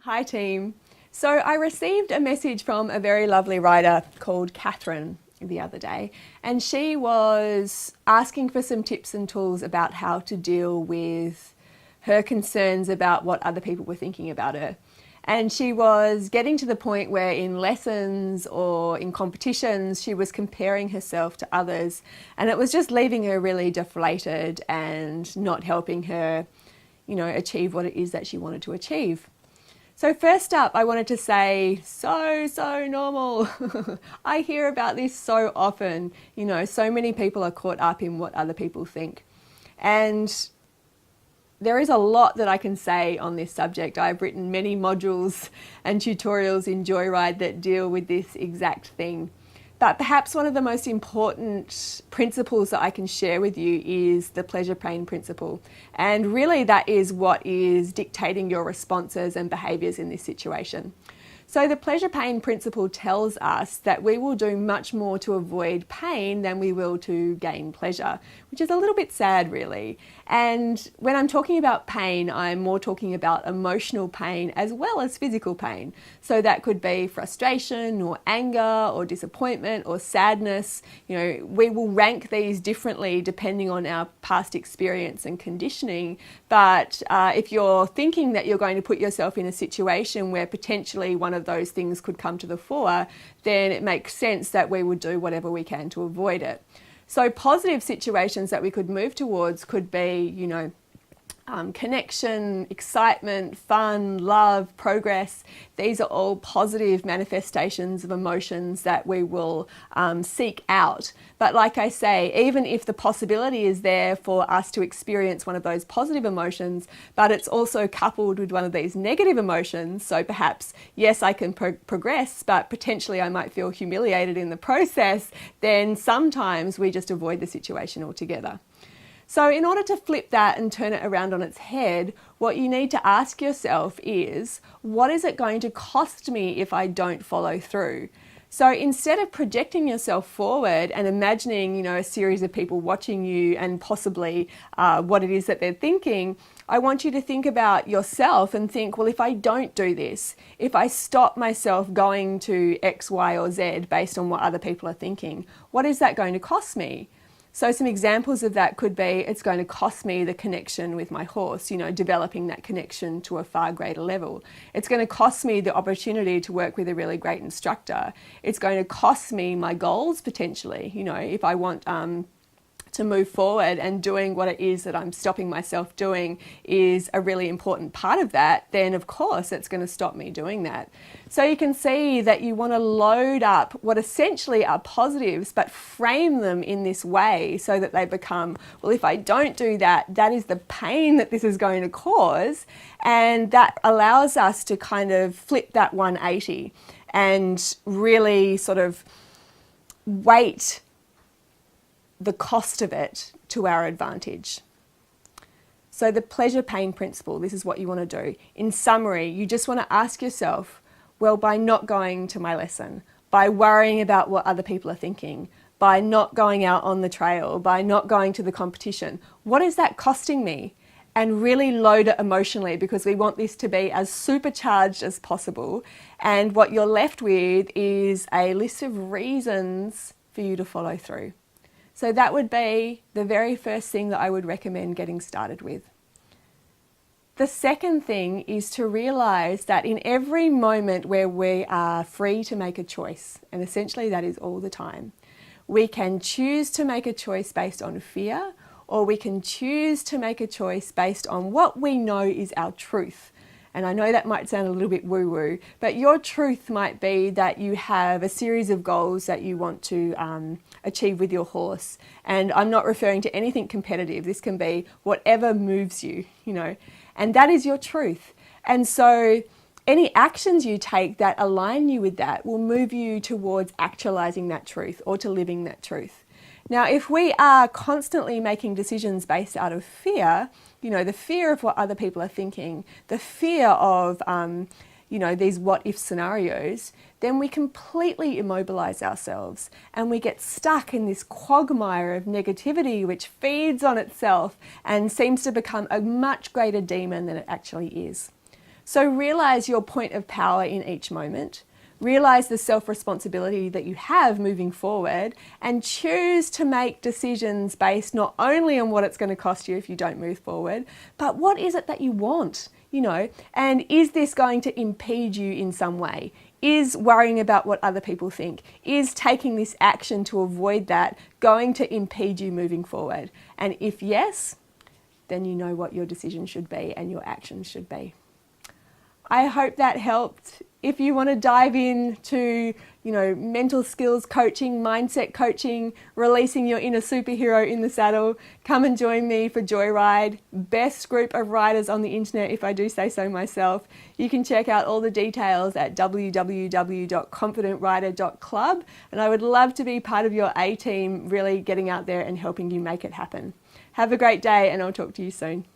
Hi team. So I received a message from a very lovely writer called Catherine the other day, and she was asking for some tips and tools about how to deal with her concerns about what other people were thinking about her. And she was getting to the point where in lessons or in competitions, she was comparing herself to others, and it was just leaving her really deflated and not helping her, achieve what it is that she wanted to achieve. So first up, I wanted to say, so normal. I hear about this so often. So many people are caught up in what other people think. And there is a lot that I can say on this subject. I've written many modules and tutorials in Joyride that deal with this exact thing. But perhaps one of the most important principles that I can share with you is the pleasure-pain principle. And really that is what is dictating your responses and behaviours in this situation. So the pleasure-pain principle tells us that we will do much more to avoid pain than we will to gain pleasure, which is a little bit sad really. And when I'm talking about pain, I'm more talking about emotional pain as well as physical pain. So that could be frustration or anger or disappointment or sadness. We will rank these differently depending on our past experience and conditioning. But if you're thinking that you're going to put yourself in a situation where potentially one of those things could come to the fore, then it makes sense that we would do whatever we can to avoid it. So positive situations that we could move towards could be, connection, excitement, fun, love, progress. These are all positive manifestations of emotions that we will seek out. But like I say, even if the possibility is there for us to experience one of those positive emotions, but it's also coupled with one of these negative emotions, so perhaps, yes, I can progress, but potentially I might feel humiliated in the process, then sometimes we just avoid the situation altogether. So in order to flip that and turn it around on its head, what you need to ask yourself is, what is it going to cost me if I don't follow through? So instead of projecting yourself forward and imagining, a series of people watching you and possibly what it is that they're thinking, I want you to think about yourself and think, well, if I don't do this, if I stop myself going to X, Y, or Z based on what other people are thinking, what is that going to cost me? So some examples of that could be, it's going to cost me the connection with my horse, developing that connection to a far greater level. It's going to cost me the opportunity to work with a really great instructor. It's going to cost me my goals potentially, if I want to move forward, and doing what it is that I'm stopping myself doing is a really important part of that, then of course it's going to stop me doing that. So you can see that you want to load up what essentially are positives, but frame them in this way so that they become, well, if I don't do that, that is the pain that this is going to cause. And that allows us to kind of flip that 180 and really sort of weight the cost of it to our advantage. So the pleasure-pain principle, this is what you want to do. In summary, you just want to ask yourself, well, by not going to my lesson, by worrying about what other people are thinking, by not going out on the trail, by not going to the competition, what is that costing me? And really load it emotionally, because we want this to be as supercharged as possible. And what you're left with is a list of reasons for you to follow through. So that would be the very first thing that I would recommend getting started with. The second thing is to realise that in every moment where we are free to make a choice, and essentially that is all the time, we can choose to make a choice based on fear, or we can choose to make a choice based on what we know is our truth. And I know that might sound a little bit woo-woo, but your truth might be that you have a series of goals that you want to achieve with your horse. And I'm not referring to anything competitive. This can be whatever moves you, and that is your truth. And so any actions you take that align you with that will move you towards actualizing that truth or to living that truth. Now, if we are constantly making decisions based out of fear, the fear of what other people are thinking, the fear of, these what-if scenarios, then we completely immobilize ourselves and we get stuck in this quagmire of negativity which feeds on itself and seems to become a much greater demon than it actually is. So realize your point of power in each moment. Realize the self-responsibility that you have moving forward, and choose to make decisions based not only on what it's going to cost you if you don't move forward, but what is it that you want, and is this going to impede you in some way? Is worrying about what other people think, is taking this action to avoid that going to impede you moving forward? And if yes, then you know what your decision should be and your actions should be. I hope that helped. If you want to dive into, mental skills coaching, mindset coaching, releasing your inner superhero in the saddle, come and join me for Joyride. Best group of riders on the internet, if I do say so myself. You can check out all the details at www.confidentrider.club, and I would love to be part of your A team, really getting out there and helping you make it happen. Have a great day, and I'll talk to you soon.